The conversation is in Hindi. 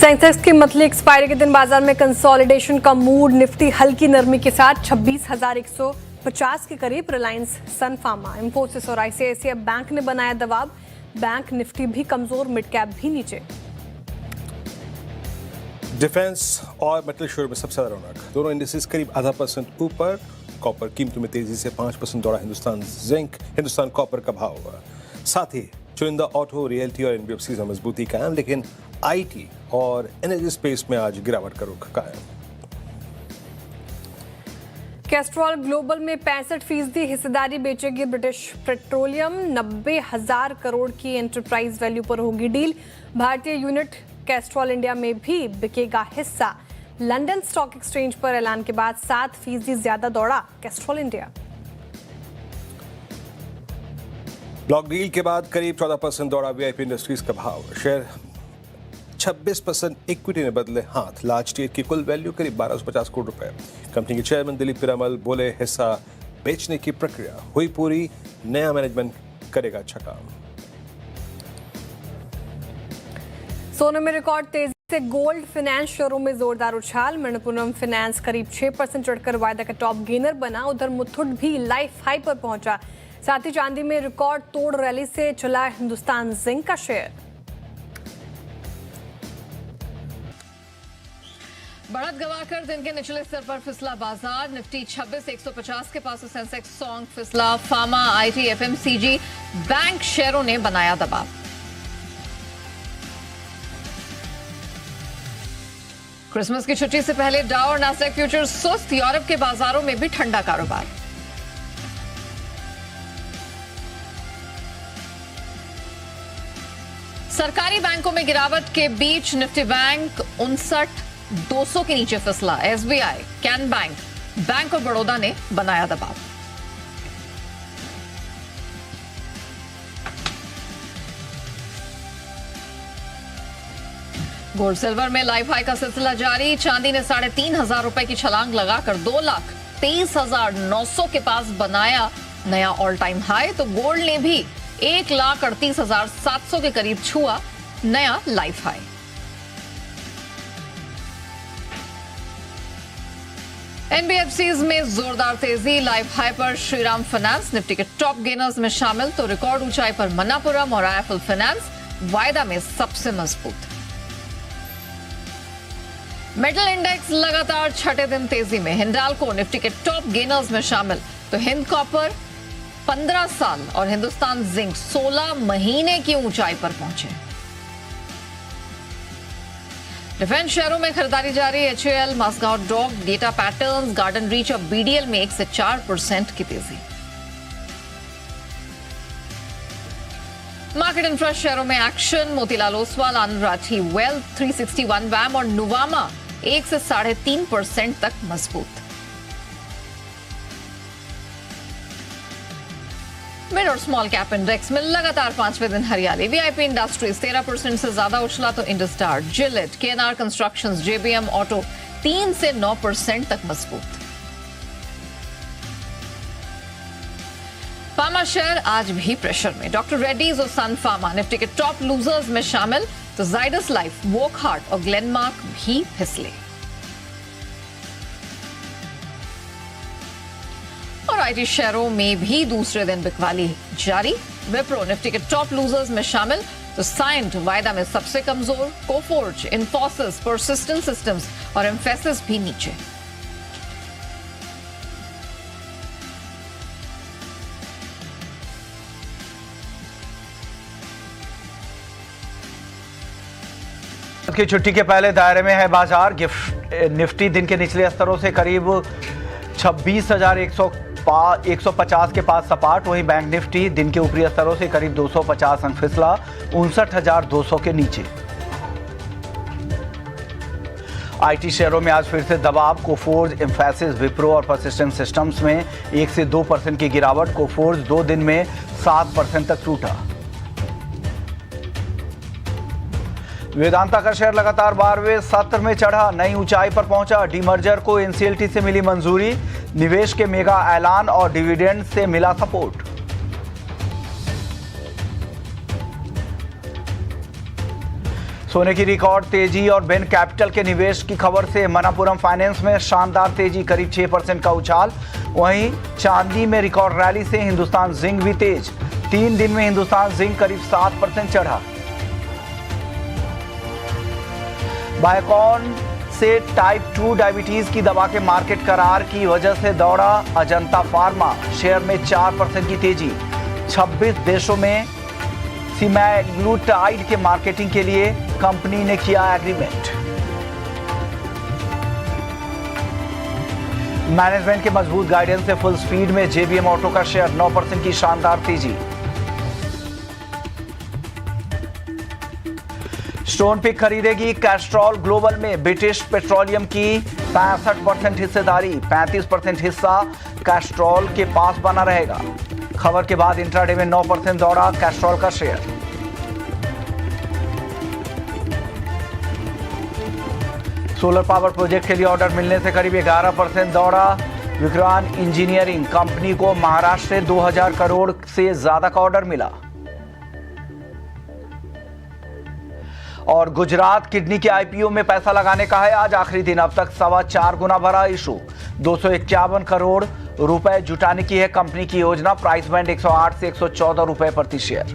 सेंसेक्स की मंथली एक्सपायरी के दिन बाजार में कंसोलिडेशन का मूड, निफ्टी हल्की नरमी के साथ 26,150 के करीब। रिलायंस, सन फार्मा, इंफोसिस और आईसीआईसीआई बैंक ने बनाया दबाव। बैंक निफ्टी भी कमजोर, मिड कैप भी नीचे। डिफेंस और मेटल शेयर में सबसे ज्यादा रौनक, दोनों इंडिसेस करीब 0.5% ऊपर। कॉपर कीमतों में तेजी से 5% दौड़ा हिंदुस्तान जिंक, हिंदुस्तान कॉपर का भाव हुआ। साथ ही चुनिंदा ऑटो, रियल्टी और एनबीएफसी में मजबूती कायम, लेकिन आईटी और एनर्जी स्पेस में आज गिरावट का रुख कायम। कैस्ट्रॉल ग्लोबल में 65% हिस्सेदारी बेचेगी ब्रिटिश पेट्रोलियम। 90,000 करोड़ की एंटरप्राइज वैल्यू पर होगी डील। भारतीय यूनिट कैस्ट्रॉल इंडिया में भी बिकेगा हिस्सा। लंदन स्टॉक एक्सचेंज पर ऐलान के बाद 7% ज्यादा दौड़ा कैस्ट्रॉल इंडिया। ब्लॉक डील के बाद करीब 14% दौड़ा वीआईपी इंडस्ट्रीज का भाव। शेयर 26% इक्विटी ने बदले हाथ। लार्ज डेट की कुल वैल्यू करीब 1250 करोड़ रुपए। कंपनी के चेयरमैन दिलीप पीरामल बोले, हिस्सा बेचने की प्रक्रिया हुई पूरी, नया मैनेजमेंट करेगा अच्छा काम। सोने में रिकॉर्ड तेजी से गोल्ड फाइनेंस शेयरों में जोरदार उछाल। मणिपुरम फाइनेंस करीब 6% चढ़कर वायदा का टॉप गेनर बना। उधर मुथुट भी लाइफ हाई पर पहुंचा। साथ ही चांदी में रिकॉर्ड तोड़ रैली से चला हिंदुस्तान जिंक का शेयर। बढ़त गवाकर दिन के निचले स्तर पर फिसला बाजार। निफ्टी 26,150 के पास, सेंसेक्स सॉन्ग फिसला। फार्मा, आईटी, एफएमसीजी, बैंक शेयरों ने बनाया दबाव। क्रिसमस की छुट्टी से पहले डाउ और नास्डैक फ्यूचर्स सुस्त। यूरोप के बाजारों में भी ठंडा कारोबार। सरकारी बैंकों में गिरावट के बीच निफ्टी बैंक 59,200 के नीचे फिसला। SBI, Can Bank, bank of Baroda ने बनाया दबाव। गोल्ड सिल्वर में लाइफ हाई का सिलसिला जारी। चांदी ने 3,500 रुपए की छलांग लगाकर 2,23,900 के पास बनाया नया ऑल टाइम हाई। तो गोल्ड ने भी 1,38,700 के करीब छुआ नया लाइफ हाई। एनबीएफसीज में जोरदार तेजी। लाइफ हाई पर श्रीराम फाइनेंस निफ्टी के टॉप गेनर्स में शामिल। तो रिकॉर्ड ऊंचाई पर मन्नापुरम और आईएफएल फाइनेंस वायदा में सबसे मजबूत। मेटल इंडेक्स लगातार छठे दिन तेजी में। हिंडाल्को निफ्टी के टॉप गेनर्स में शामिल। तो हिंद कॉपर 15 साल और हिंदुस्तान जिंक 16 महीने की ऊंचाई पर पहुंचे। डिफेंस शेयरों में खरीदारी जारी। HAL, Mazagon dock, data patterns, garden reach और बीडीएल में 1 से 4% की तेजी। मार्केट इंफ्रा शेयरों में एक्शन। मोतीलाल ओसवाल, आनंद राठी वेल्थ, 361 वैम और नुवामा 1 से 3.5% तक मजबूत। मिड और स्मॉल कैप इंडेक्स में लगातार 5वें दिन हरियाली। वीआईपी इंडस्ट्रीज 13% से ज्यादा उछला। तो Indostar, Gillette, KNR constructions, JBM auto 3 से 9% तक मजबूत। फार्मा शेयर आज भी प्रेशर में। डॉक्टर रेड्डीज और सन फार्मा निफ्टी के टॉप लूजर्स में शामिल। तो जाइडस लाइफ, वोकहार्ट और ग्लेनमार्क भी फिसले। और आईटी शेयरों में भी दूसरे दिन बिकवाली जारी। विप्रो निफ्टी के टॉप लूजर्स में शामिल। तो साइंट वायदा में सबसे कमजोर। कोफोर्ज, इंफोसिस, परसिस्टेंट सिस्टम्स और एम्फेसिस भी नीचे। की छुट्टी के पहले दायरे में है बाजार। निफ्टी दिन के निचले स्तरों से करीब 26,150 के पास सपाट। वहीं बैंक निफ्टी दिन के ऊपरी स्तरों से करीब 250 अंक फिसला, 59,200 के नीचे। आईटी शेयरों में आज फिर से दबाव। कोफोर्ज, एम्फेसिस, विप्रो और परसिस्टेंट सिस्टम्स में 1 से 2% की गिरावट। कोफोर्ज 2 दिन में 7% तक टूटा। वेदांता का शेयर लगातार 12वें सत्र में चढ़ा, नई ऊंचाई पर पहुंचा। डीमर्जर को एनसीएलटी से मिली मंजूरी। निवेश के मेगा ऐलान और डिविडेंड से मिला सपोर्ट। सोने की रिकॉर्ड तेजी और बेन कैपिटल के निवेश की खबर से मनापुरम फाइनेंस में शानदार तेजी, करीब 6% का उछाल। वहीं चांदी में रिकॉर्ड रैली से हिंदुस्तान जिंक भी तेज, 3 दिन में हिंदुस्तान जिंक करीब 7% चढ़ा। बायोकॉन से टाइप 2 डायबिटीज की दवा के मार्केट करार की वजह से दौड़ा अजंता फार्मा, शेयर में 4% की तेजी। 26 देशों में सेमाग्लूटाइड के मार्केटिंग के लिए कंपनी ने किया एग्रीमेंट। मैनेजमेंट के मजबूत गाइडेंस से फुल स्पीड में जेबीएम ऑटो का शेयर 9% की शानदार तेजी। स्टोनपिक खरीदेगी कैस्ट्रॉल ग्लोबल में ब्रिटिश पेट्रोलियम की 65% हिस्सेदारी, 35% हिस्सा कैस्ट्रॉल के पास बना रहेगा। खबर के बाद इंट्राडे में 9% दौड़ा कैस्ट्रॉल का शेयर। सोलर पावर प्रोजेक्ट के लिए ऑर्डर मिलने से करीब 11% दौड़ा विक्रांत इंजीनियरिंग, कंपनी को महाराष्ट्र से 2000 करोड़ से ज्यादा का ऑर्डर मिला। और गुजरात किडनी के आईपीओ में पैसा लगाने का है आज आखिरी दिन, अब तक 4.25 गुना भरा इशू, 251 करोड़ रुपए जुटाने की है कंपनी की योजना। प्राइस बैंड 108 से 114 रुपए प्रति शेयर।